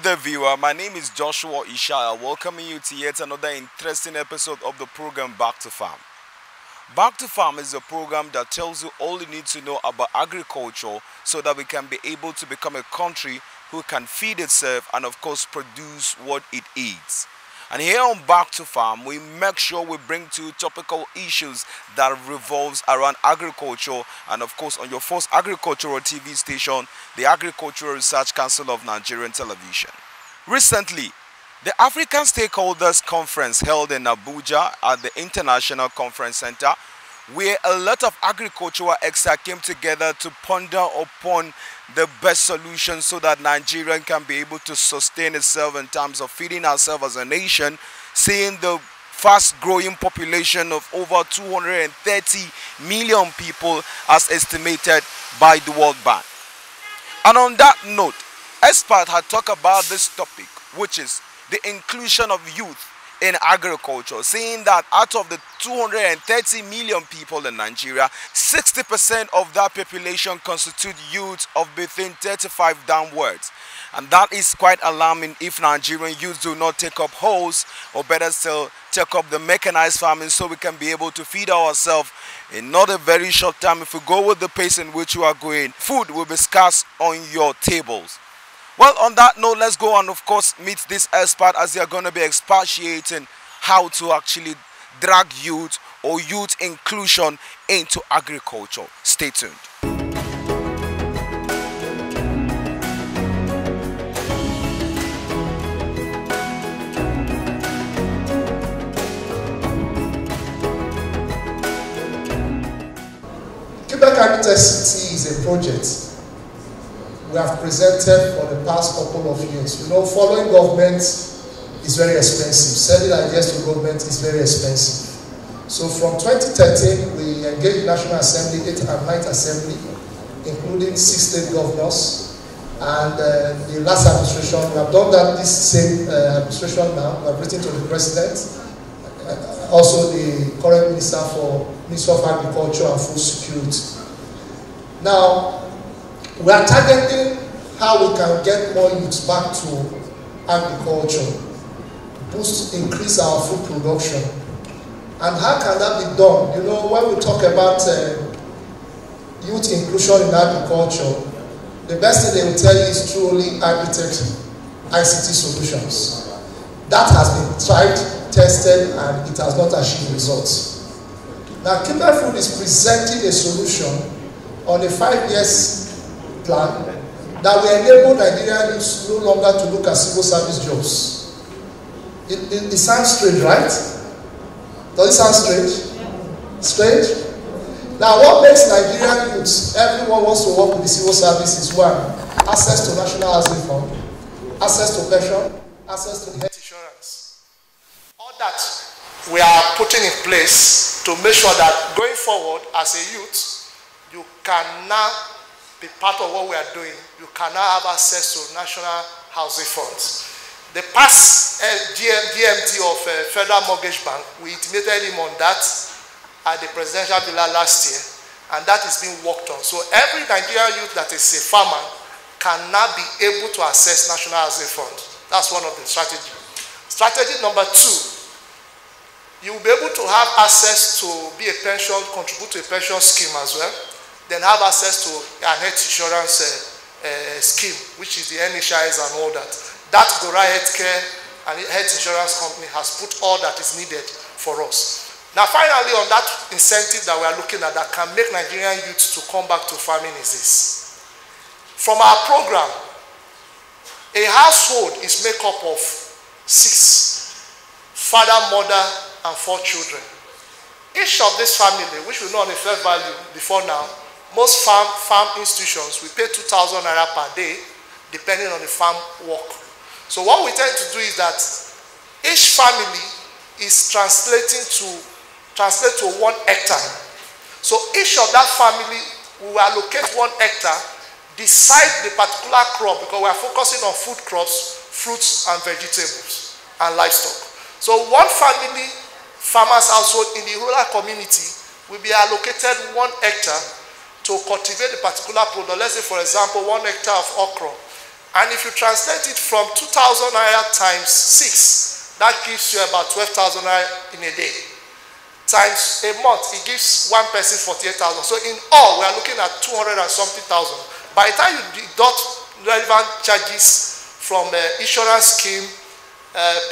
Good day, viewer. My name is Joshua Ishaya, welcoming you to yet another interesting episode of the program Back to Farm. Back to Farm is a program that tells you all you need to know about agriculture so that we can be able to become a country who can feed itself and of course produce what it eats. And here on Back to Farm, we make sure we bring to you topical issues that revolves around agriculture and of course on your first agricultural TV station, the Agricultural Research Council of Nigerian Television. Recently, the African Stakeholders Conference held in Abuja at the International Conference Center, where a lot of agricultural experts came together to ponder upon the best solution so that Nigeria can be able to sustain itself in terms of feeding ourselves as a nation, seeing the fast-growing population of over 230 million people as estimated by the World Bank. And on that note, experts had talked about this topic, which is the inclusion of youth in agriculture, saying that out of the 230 million people in Nigeria, 60% of that population constitute youth of between 35 downwards. And that is quite alarming if Nigerian youth do not take up hoes, or better still, take up the mechanized farming so we can be able to feed ourselves in not a very short time. If we go with the pace in which you are going, food will be scarce on your tables. Well, on that note, let's go and of course meet this expert as they are going to be expatiating how to actually drag youth or youth inclusion into agriculture. Stay tuned. Quebec Agritech is a project we have presented for the past couple of years. You know, following government is very expensive. Sending ideas to government is very expensive. So from 2013, we engaged the National Assembly, 8th and 9th Assembly, including 6 state governors. And the last administration, we have done that this same administration now. We have written to the President, also the current Minister of Agriculture and Food Security. Now, we are targeting how we can get more youth back to agriculture, increase our food production. And how can that be done? You know, when we talk about youth inclusion in agriculture, the best thing they will tell you is truly agritech ICT solutions. That has been tried, tested, and it has not achieved results. Now, Keeper Food is presenting a solution on a 5-year plan that will enable Nigerian youths no longer to look at civil service jobs. It sounds strange, right? Does it sound strange? Strange? Now, what makes Nigerian youths, everyone wants to work with the civil service is one, access to National Housing Fund, access to pension, access to the health insurance. All that we are putting in place to make sure that going forward as a youth, you can now be part of what we are doing. You can now have access to National Housing Funds. The past DMD of Federal Mortgage Bank, we intimated him on that at the presidential villa last year, and that is being worked on. So every Nigerian youth that is a farmer can now be able to access National Housing Fund. That's one of the strategies. Strategy number 2, you will be able to have access to be a pension, contribute to a pension scheme as well. Then have access to an health insurance scheme, which is the NHIS and all that. That Gora Healthcare and health insurance company has put all that is needed for us. Now, finally, on that incentive that we are looking at that can make Nigerian youths to come back to farming is this. From our program, a household is made up of 6, father, mother, and 4 children. Each of this family, which we know on the fair value before now, most farm institutions, we pay 2,000 naira per day, depending on the farm work. So what we tend to do is that each family is translate to 1 hectare. So each of that family, we will allocate 1 hectare, decide the particular crop, because we are focusing on food crops, fruits and vegetables, and livestock. So one family, farmers household in the rural community will be allocated 1 hectare to cultivate a particular product. Let's say, for example, 1 hectare of okra, And if you translate it from 2,000 naira times 6, that gives you about 12,000 naira in a day. Times a month, it gives one person 48,000. So in all, we are looking at 200 and something thousand. By the time you deduct relevant charges from insurance scheme,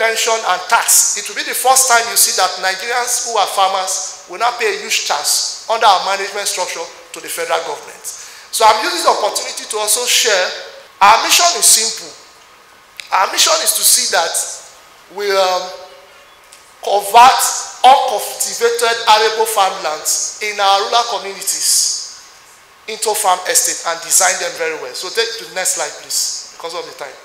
pension and tax, it will be the first time you see that Nigerians who are farmers will not pay a huge tax under our management structure to the federal government. So I'm using the opportunity to also share. Our mission is simple. Our mission is to see that we convert uncultivated arable farmlands in our rural communities into farm estate and design them very well. So take the next slide, please, because of the time.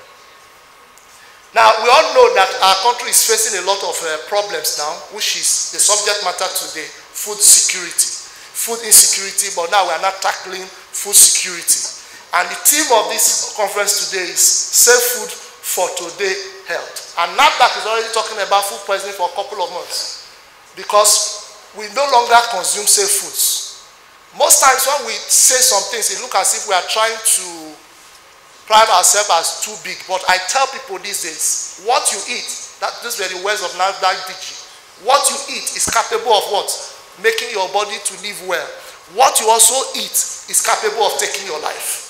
Now, we all know that our country is facing a lot of problems now, which is the subject matter today, food security, food insecurity, but now we are not tackling food security. And the theme of this conference today is Safe Food for Today Health. And NAFDAC is already talking about food poisoning for a couple of months because we no longer consume safe foods. Most times when we say some things, it looks as if we are trying to pride ourselves as too big. But I tell people these days, what you eat, these were the words of NAFDAC DG, what you eat is capable of what? Making your body to live well. What you also eat is capable of taking your life.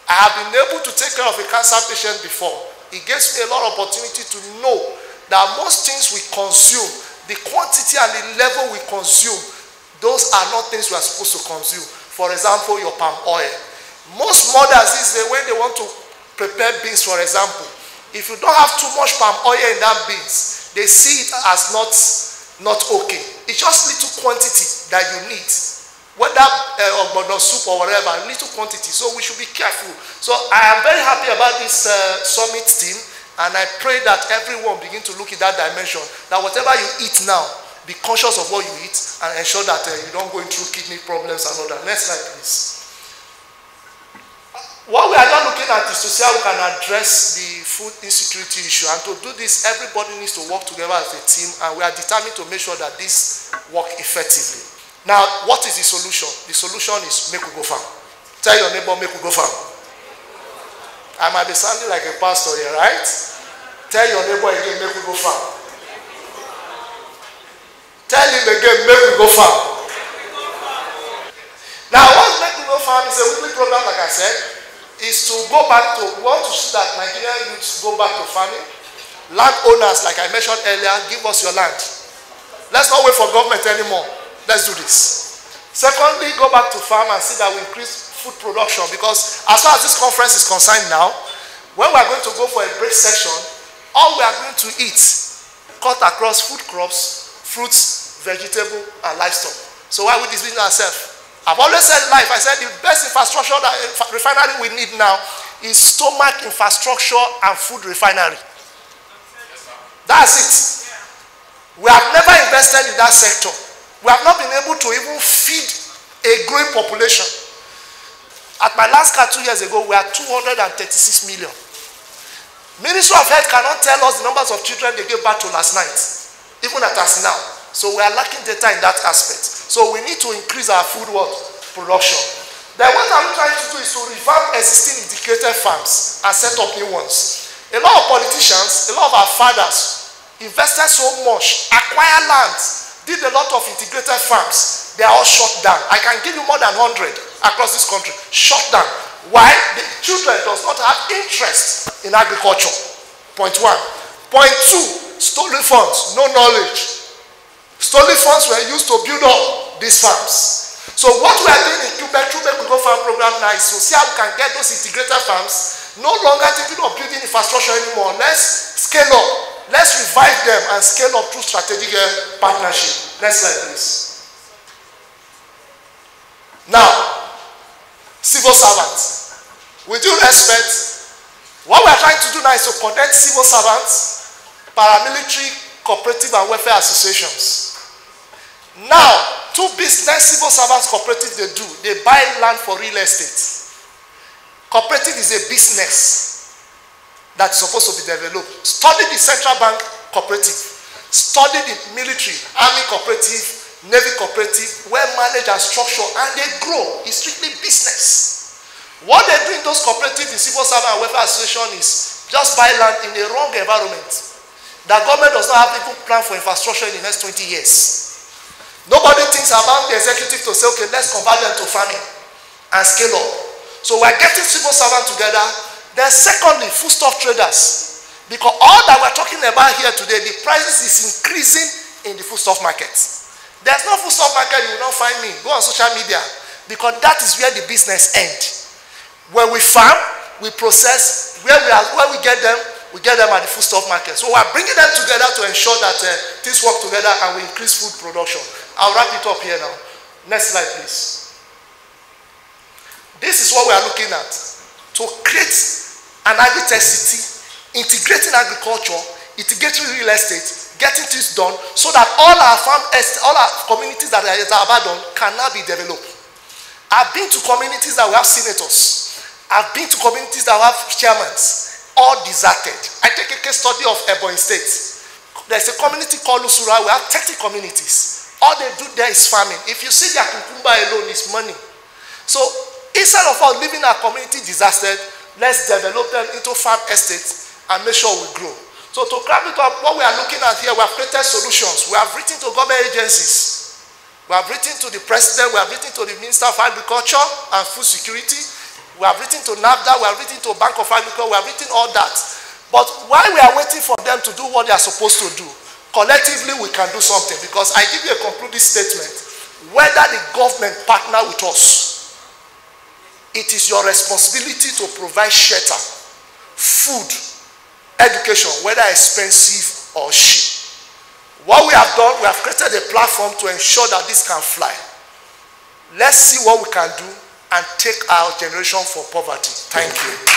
I have been able to take care of a cancer patient before. It gives me a lot of opportunity to know that most things we consume, the quantity and the level we consume, those are not things we are supposed to consume. For example, your palm oil. Most mothers these days, when they want to prepare beans, for example, if you don't have too much palm oil in that beans, they see it as not okay. It's just little quantity that you need. Whether ogbono soup or whatever, little quantity. So we should be careful. So I am very happy about this summit team, and I pray that everyone begin to look in that dimension. That whatever you eat now, be conscious of what you eat and ensure that you don't go through kidney problems and all that. Next slide, please. What we are not looking at is to see how we can address the food insecurity issue. And to do this, everybody needs to work together as a team, and we are determined to make sure that this works effectively. Now, what is the solution? The solution is make we go farm. Tell your neighbor, make we go farm. I might be sounding like a pastor here, right? Tell your neighbor again, make we go farm. Tell him again, make we go farm. Now, what make we go farm is a weekly program, like I said, is to go back to, we want to see that Nigerian youths go back to farming. Landowners, like I mentioned earlier, give us your land. Let's not wait for government anymore. Let's do this. Secondly, go back to farm and see that we increase food production, because as far as this conference is concerned now, when we are going to go for a break section, all we are going to eat cut across food crops, fruits, vegetable, and livestock. So why would this be ourselves? I've always said life. I said the best infrastructure that refinery we need now is stomach infrastructure and food refinery. That's it. We have never invested in that sector. We have not been able to even feed a growing population. At my last count 2 years ago, we are 236 million. Ministry of Health cannot tell us the numbers of children they gave birth to last night, even at us now. So we are lacking data in that aspect. So we need to increase our food production. Then what I'm trying to do is to revamp existing integrated farms and set up new ones. A lot of politicians, a lot of our fathers invested so much, acquire lands, did a lot of integrated farms. They are all shut down. I can give you more than 100 across this country. Shut down. Why? The children does not have interest in agriculture. Point one. Point two, stolen funds, no knowledge. Stolen funds were used to build up these farms. So what we are doing in Quebec through the Go Farm program now is to see how we can get those integrated farms, no longer thinking of building infrastructure anymore. Let's scale up. Let's revive them and scale up through strategic partnership. Next slide, please. Now, civil servants. With due respect, what we are trying to do now is to connect civil servants, paramilitary, cooperative, and welfare associations. Now, two business civil servants cooperatives they buy land for real estate. Cooperative is a business that is supposed to be developed. Study the central bank cooperative. Study the military, army cooperative, navy cooperative, well managed and structured, and they grow. It's strictly business. What they do in those cooperatives, in civil servant and welfare association is just buy land in a wrong environment. The government does not have even plan for infrastructure in the next 20 years. Nobody thinks about the executive to say, okay, let's convert them to farming and scale up. So we're getting civil servants together. Then secondly, foodstuff traders. Because all that we're talking about here today, the prices is increasing in the foodstuff market. There's no foodstuff market, you will not find me. Go on social media. Because that is where the business ends. When we farm, we process, where we get them at the foodstuff market. So we're bringing them together to ensure that things work together and we increase food production. I'll wrap it up here now. Next slide, please. This is what we are looking at. To create an agri-tech city, integrating agriculture, integrating real estate, getting things done, so that all our communities that are abandoned can now be developed. I've been to communities that we have senators. I've been to communities that have chairmen, all deserted. I take a case study of Ebonyi State. There's a community called Lusura. We have 30 communities. All they do there is farming. If you see their cucumber alone, it's money. So instead of us leaving our community disastered, let's develop them into farm estates and make sure we grow. So to grab it up, what we are looking at here, we have created solutions. We have written to government agencies. We have written to the president. We have written to the Minister of Agriculture and Food Security. We have written to NAFDA. We have written to Bank of Agriculture. We have written all that. But while we are waiting for them to do what they are supposed to do, collectively we can do something. Because I give you a concluding statement. Whether the government partner with us, it is your responsibility to provide shelter, food, education, whether expensive or cheap. What we have done, we have created a platform to ensure that this can fly. Let's see what we can do and take our generation for poverty. Thank you.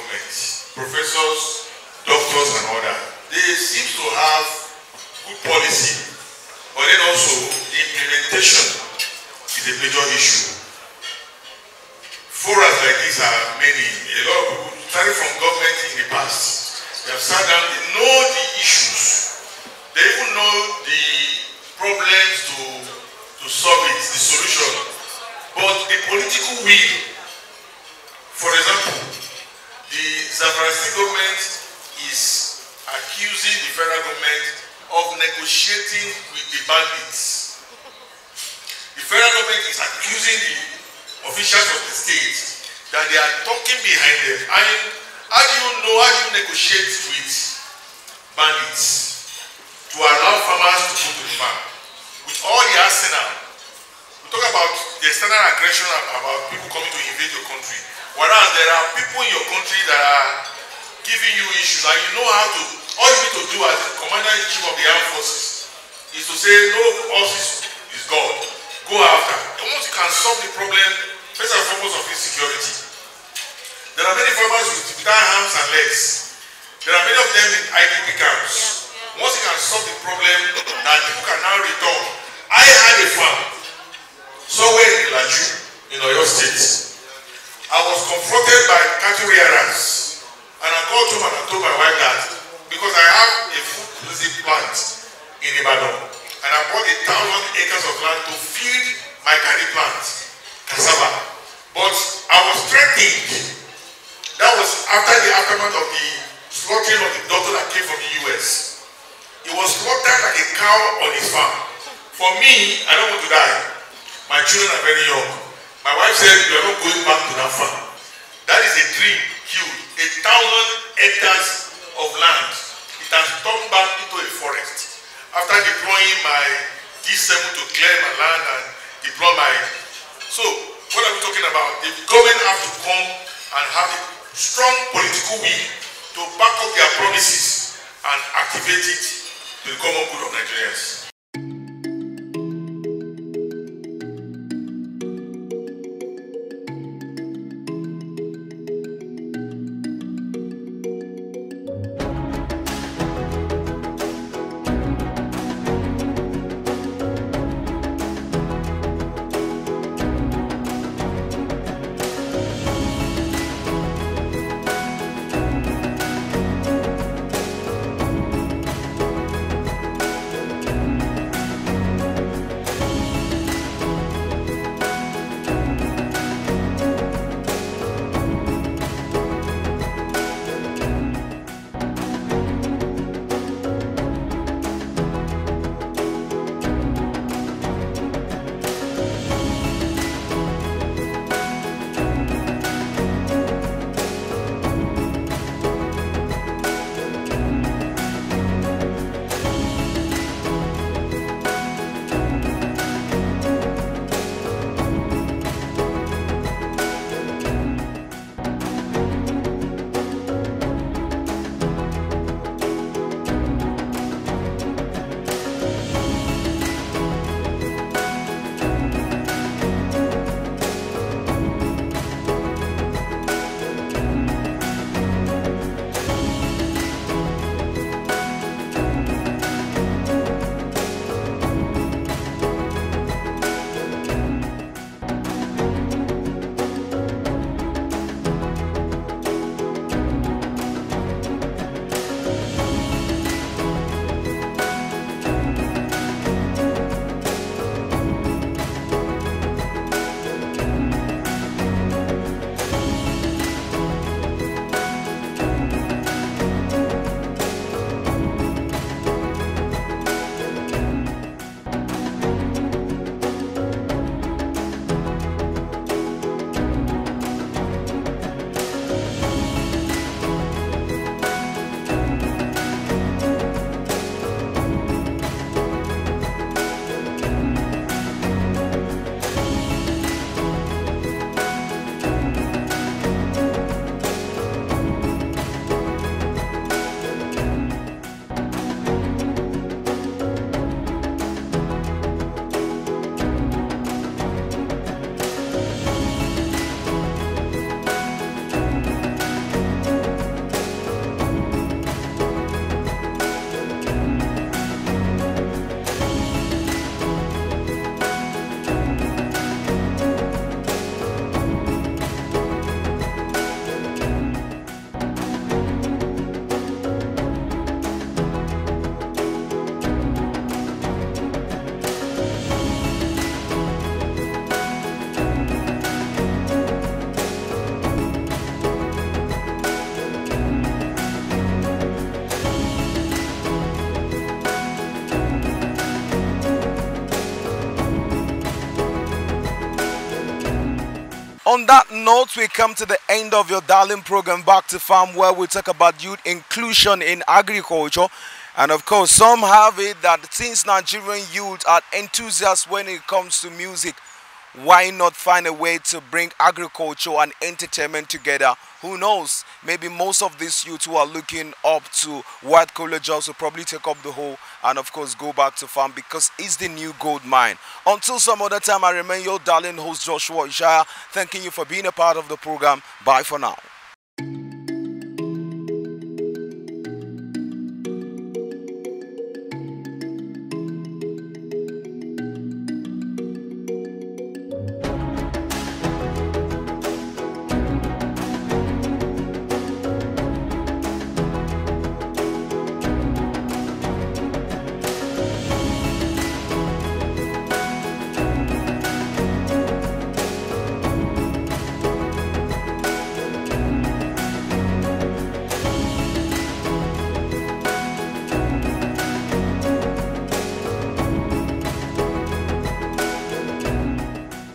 government, professors, doctors and all that, they seem to have good policy, but then also the implementation is a major issue. Forums like this are many. A lot of people, starting from government in the past, they have sat down, they know the issues, they even know the problems to solve it, the solution. But the political will, for example, the Zamfara State government is accusing the federal government of negotiating with the bandits. The federal government is accusing the officials of the state that they are talking behind them. And how do you negotiate with bandits to allow farmers to go to the farm? With all the arsenal, we talk about the external aggression about people coming to invade your country. Whereas there are people in your country that are giving you issues, and you know how to, all you need to do as the commander-in-chief of the armed forces is to say, no, us is God. Go after. And once you can solve the problem, first and foremost of insecurity. There are many farmers without arms and legs. There are many of them in IDP camps. Once you can solve the problem, that people can now return. I had a farm somewhere in Ilaju, in Oyo State. I was confronted by cattle rearers, and I called home and I told my wife that because I have a food producing plant in Ibadan, and I bought 1,000 acres of land to feed my garden plant, cassava. But I was threatened. That was after the aftermath of the slaughtering of the daughter that came from the US. He was slaughtered like a cow on his farm. For me, I don't want to die. My children are very young. My wife said, you are not going back to that farm. That is a dream killed. 1,000 hectares of land. It has turned back into a forest. After deploying my D7 to clear my land and deploy my... So, what are we talking about? The government have to come and have a strong political will to back up their promises and activate it to the common good of Nigerians. On that note, we come to the end of your darling program Back to Farm, where we talk about youth inclusion in agriculture. And of course, some have it that since Nigerian youth are enthusiasts when it comes to music, why not find a way to bring agriculture and entertainment together? Who knows? Maybe most of these youth who are looking up to white collar jobs will probably take up the whole and of course go back to farm, because it's the new gold mine. Until some other time, I remain your darling host Joshua Ishaya, thanking you for being a part of the program. Bye for now.